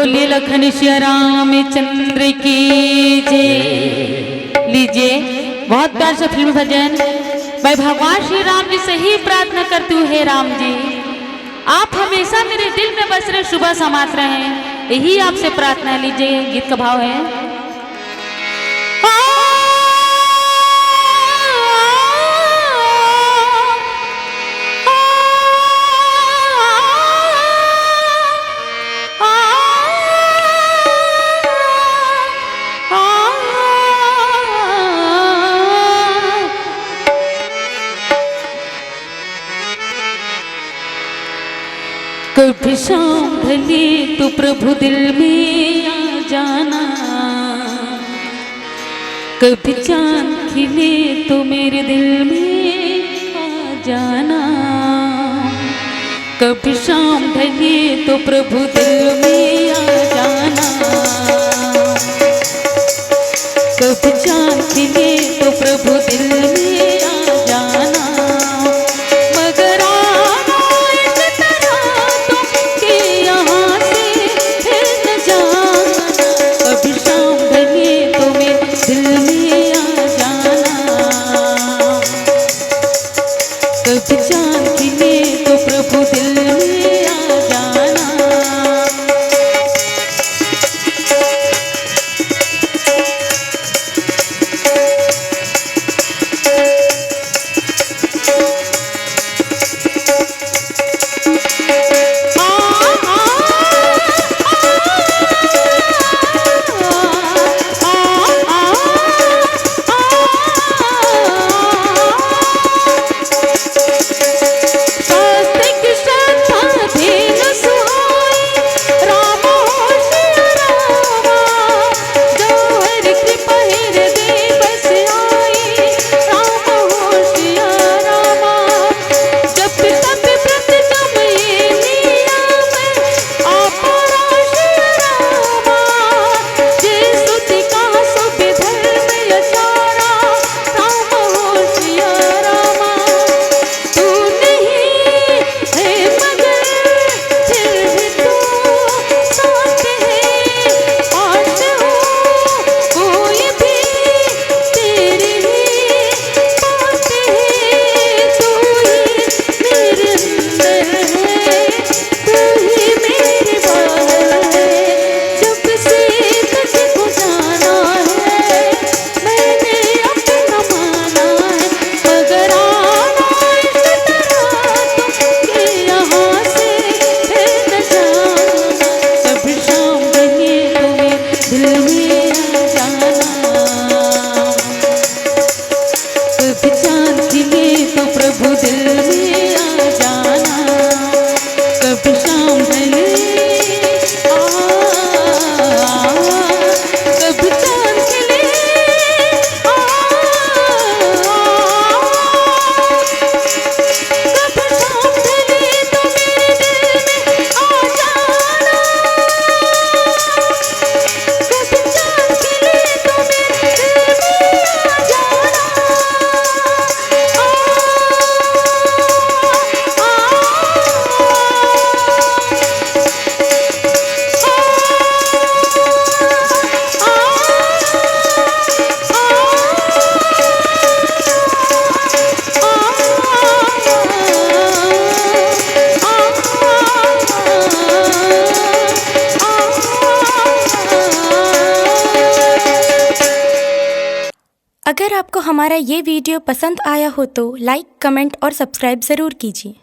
बोलिए लखन श्री रामचंद्र की जय। लीजिए बहुत प्यार से फिल्म भजन मैं भगवान श्री राम जी से ही प्रार्थना करती हूँ। हे राम जी, आप हमेशा मेरे दिल में बस रहे, सुबह समात रहे, यही आपसे प्रार्थना। लीजिए गीत का भाव है। कभी शाम ढले तो प्रभु दिल में आ जाना, कभी चांद खिले तो मेरे दिल में आ जाना। कभी शाम ढले तो प्रभु दिल में आ जाना, कभी चांद खिले तो प्रभु दिल में आ जाना। अगर आपको हमारा ये वीडियो पसंद आया हो तो लाइक, कमेंट और सब्सक्राइब ज़रूर कीजिए।